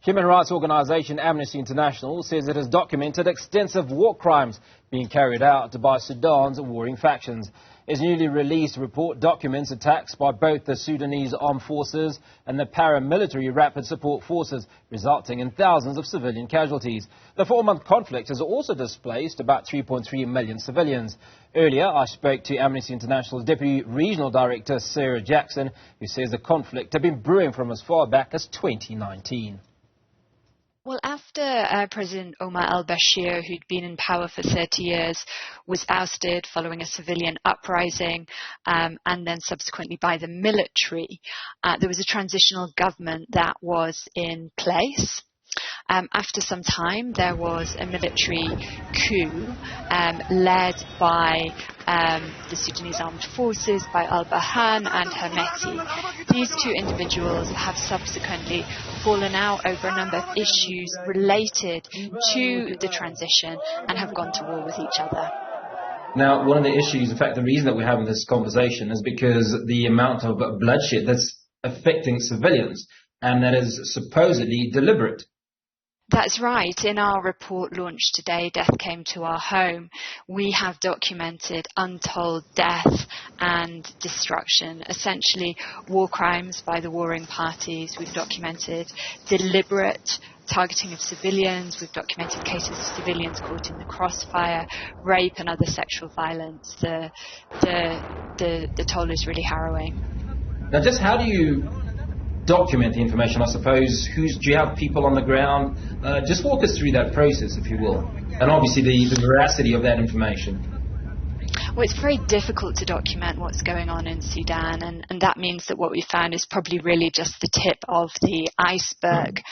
Human rights organisation Amnesty International says it has documented extensive war crimes being carried out by Sudan's warring factions. Its newly released report documents attacks by both the Sudanese armed forces and the paramilitary rapid support forces, resulting in thousands of civilian casualties. The 4-month conflict has also displaced about 3.3 million civilians. Earlier, I spoke to Amnesty International's Deputy Regional Director, Sarah Jackson, who says the conflict had been brewing from as far back as 2019. Well, after President Omar al-Bashir, who'd been in power for 30 years, was ousted following a civilian uprising and then subsequently by the military, there was a transitional government that was in place. After some time, there was a military coup led by the Sudanese armed forces, by al-Burhan and Hemeti. These two individuals have subsequently fallen out over a number of issues related to the transition and have gone to war with each other. Now, one of the issues, in fact, the reason that we're having this conversation is because the amount of bloodshed that's affecting civilians, and that is supposedly deliberate. That's right. In our report launched today, Death Came to Our Home, we have documented untold death and destruction, essentially war crimes by the warring parties. We've documented deliberate targeting of civilians. We've documented cases of civilians caught in the crossfire, rape and other sexual violence. The toll is really harrowing. Now, just how do you document the information, I suppose? Do you have people on the ground? Just walk us through that process, if you will, and obviously the veracity of that information. Well, it's very difficult to document what's going on in Sudan, and that means that what we found is probably really just the tip of the iceberg.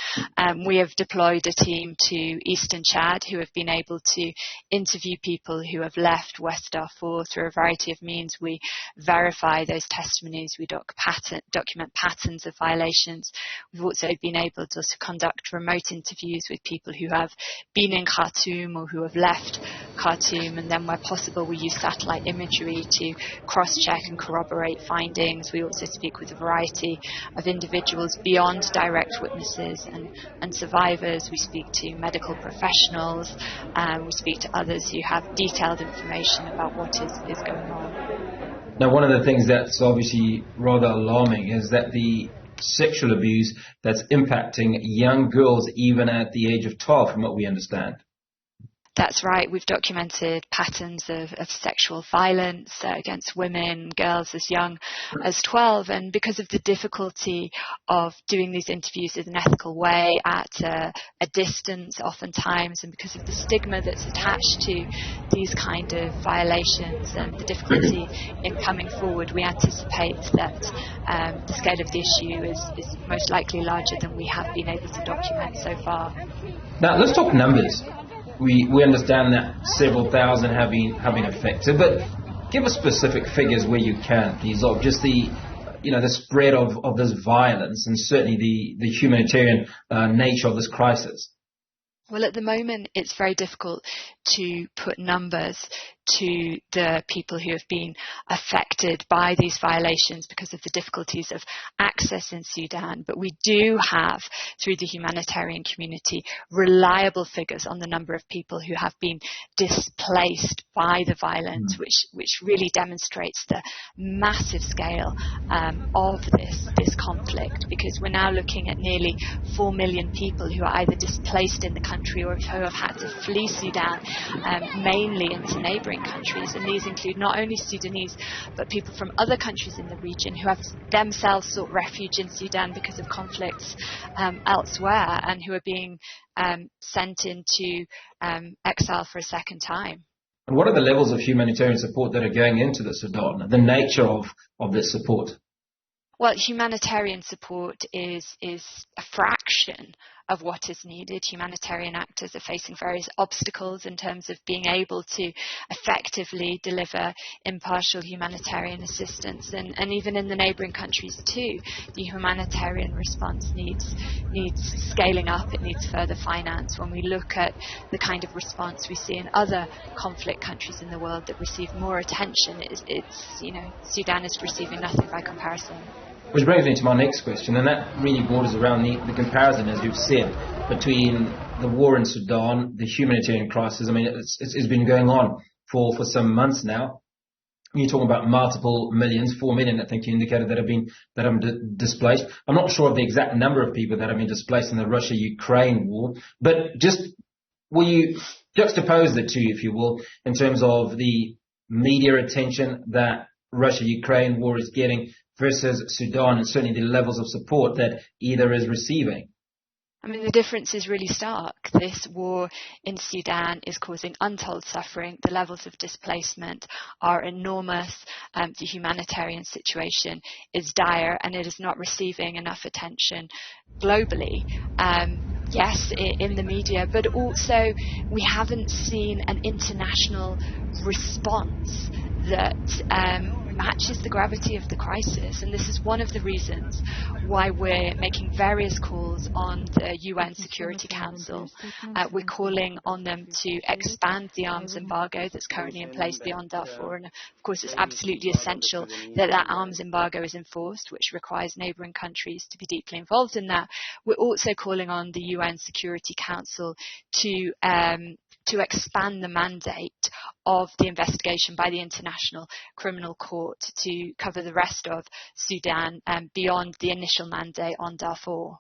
We have deployed a team to Eastern Chad who have been able to interview people who have left West Darfur through a variety of means. We verify those testimonies, we document patterns of violations. We've also been able to conduct remote interviews with people who have been in Khartoum or who have left Khartoum, and then where possible we use satellite imagery to cross-check and corroborate findings. We also speak with a variety of individuals beyond direct witnesses and survivors. We speak to medical professionals, we speak to others who have detailed information about what is going on. Now, one of the things that's obviously rather alarming is that the sexual abuse that's impacting young girls even at the age of 12, from what we understand. That's right. We've documented patterns of sexual violence against women, girls as young as 12. And because of the difficulty of doing these interviews in an ethical way at a distance oftentimes, and because of the stigma that's attached to these kind of violations and the difficulty in coming forward, we anticipate that the scale of the issue is most likely larger than we have been able to document so far. Now, let's talk numbers. We understand that several thousand have been affected, but give us specific figures where you can, please, of just the spread of this violence and certainly the humanitarian nature of this crisis. Well, at the moment, it's very difficult to put numbers to the people who have been affected by these violations because of the difficulties of access in Sudan. But we do have, through the humanitarian community, reliable figures on the number of people who have been displaced by the violence, which really demonstrates the massive scale of this conflict, because we're now looking at nearly 4 million people who are either displaced in the country or who have had to flee Sudan, mainly into neighbouring countries, and these include not only Sudanese but people from other countries in the region who have themselves sought refuge in Sudan because of conflicts elsewhere and who are being sent into exile for a second time. And what are the levels of humanitarian support that are going into the Sudan, the nature of this support? Well, humanitarian support is a fraction of what is needed. Humanitarian actors are facing various obstacles in terms of being able to effectively deliver impartial humanitarian assistance, and even in the neighbouring countries too, the humanitarian response needs scaling up. It needs further finance. When we look at the kind of response we see in other conflict countries in the world that receive more attention, Sudan is receiving nothing by comparison. Which brings me to my next question, and that really borders around the comparison, as you've said, between the war in Sudan, the humanitarian crisis. I mean, it's been going on for some months now. You're talking about multiple millions, 4 million, I think you indicated, that have been displaced. I'm not sure of the exact number of people that have been displaced in the Russia-Ukraine war, but just will you juxtapose the two, if you will, in terms of the media attention that Russia-Ukraine war is getting versus Sudan, and certainly the levels of support that either is receiving? I mean, the difference is really stark. This war in Sudan is causing untold suffering. The levels of displacement are enormous. The humanitarian situation is dire, and it is not receiving enough attention globally. Yes, in the media, but also we haven't seen an international response that matches the gravity of the crisis, and this is one of the reasons why we're making various calls on the UN Security Council. We're calling on them to expand the arms embargo that's currently in place beyond Darfur, and of course it's absolutely essential that that arms embargo is enforced, which requires neighbouring countries to be deeply involved in that. We're also calling on the UN Security Council to expand the mandate of the investigation by the International Criminal Court to cover the rest of Sudan beyond the initial mandate on Darfur.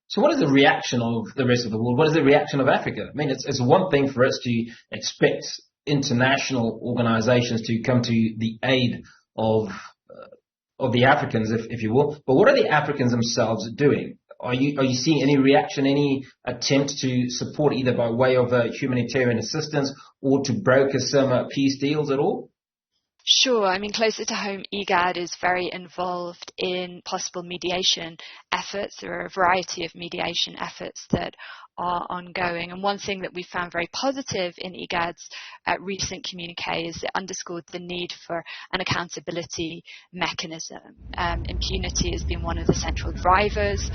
So what is the reaction of the rest of the world? What is the reaction of Africa? I mean, it's one thing for us to expect international organizations to come to the aid of the Africans, if you will, but what are the Africans themselves doing? Are you seeing any reaction, any attempt to support either by way of humanitarian assistance or to broker some peace deals at all? Sure. I mean, closer to home, IGAD is very involved in possible mediation efforts. There are a variety of mediation efforts that are ongoing. And one thing that we found very positive in IGAD's recent communique is it underscored the need for an accountability mechanism. Impunity has been one of the central drivers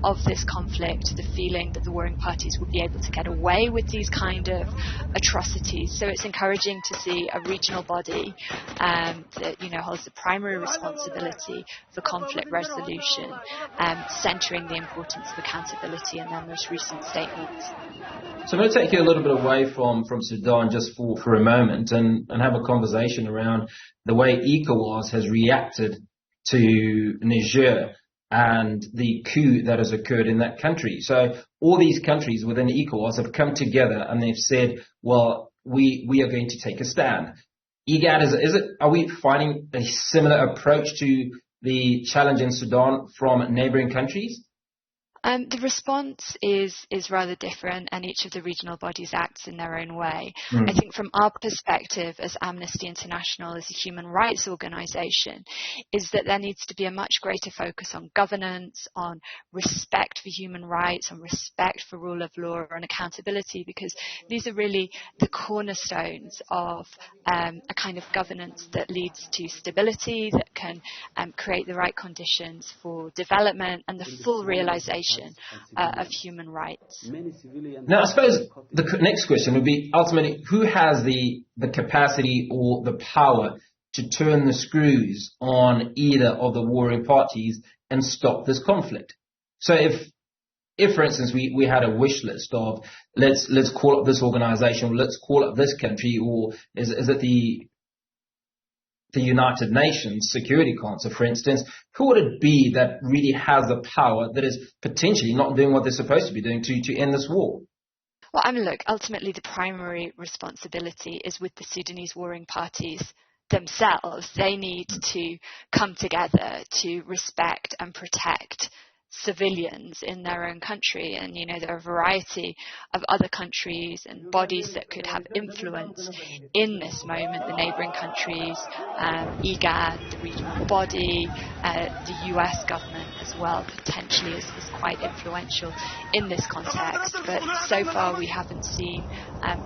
of this conflict, the feeling that the warring parties will be able to get away with these kind of atrocities. So it's encouraging to see a regional body that holds the primary responsibility for conflict resolution, centering the importance of accountability in their most recent statements. So I'm going to take you a little bit away from Sudan just for a moment and have a conversation around the way ECOWAS has reacted to Niger and the coup that has occurred in that country. So all these countries within ECOWAS have come together and they've said, well, we are going to take a stand. IGAD, are we finding a similar approach to the challenge in Sudan from neighboring countries? The response is rather different, and each of the regional bodies acts in their own way. I think from our perspective as Amnesty International, as a human rights organisation, is that there needs to be a much greater focus on governance, on respect for human rights, on respect for rule of law, and accountability, because these are really the cornerstones of a kind of governance that leads to stability, that can create the right conditions for development and the full realisation of human rights. Now, I suppose the next question would be ultimately, who has the capacity or the power to turn the screws on either of the warring parties and stop this conflict? So if for instance, we had a wish list of let's call up this organization, or let's call up this country, or is it the United Nations Security Council, for instance, who would it be that really has the power that is potentially not doing what they're supposed to be doing to end this war? Well, I mean, look, ultimately the primary responsibility is with the Sudanese warring parties themselves. They need to come together to respect and protect civilians in their own country, and there are a variety of other countries and bodies that could have influence in this moment. The neighbouring countries, IGAD, the regional body, the US government as well potentially is quite influential in this context, but so far we haven't seen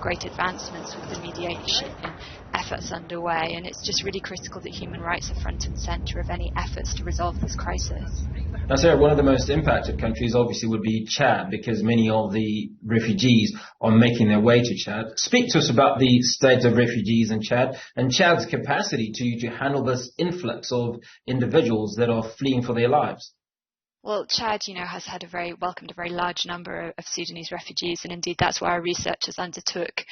great advancements with the mediation efforts underway, and it's just really critical that human rights are front and centre of any efforts to resolve this crisis. Now, Sarah, one of the most impacted countries obviously would be Chad, because many of the refugees are making their way to Chad. Speak to us about the state of refugees in Chad and Chad's capacity to handle this influx of individuals that are fleeing for their lives. Well, Chad, has welcomed a very large number of Sudanese refugees, and indeed that's why our researchers undertook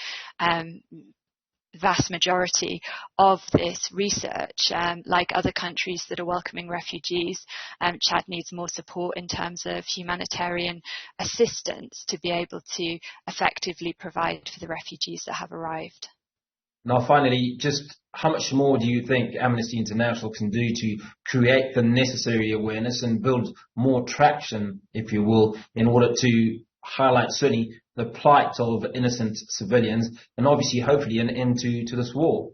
vast majority of this research. Like other countries that are welcoming refugees, Chad needs more support in terms of humanitarian assistance to be able to effectively provide for the refugees that have arrived. Now, finally, just how much more do you think Amnesty International can do to create the necessary awareness and build more traction, if you will, in order to highlight certainly the plight of innocent civilians and obviously hopefully an end to this war?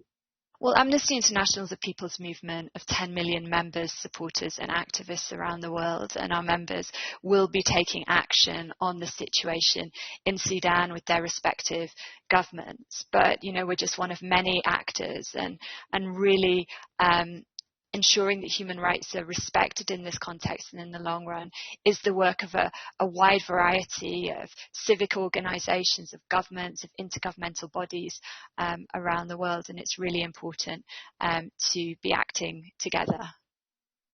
Well, Amnesty International is a people's movement of 10 million members, supporters and activists around the world, and our members will be taking action on the situation in Sudan with their respective governments. But, we're just one of many actors, and really ensuring that human rights are respected in this context and in the long run is the work of a wide variety of civic organisations, of governments, of intergovernmental bodies around the world, and it's really important to be acting together.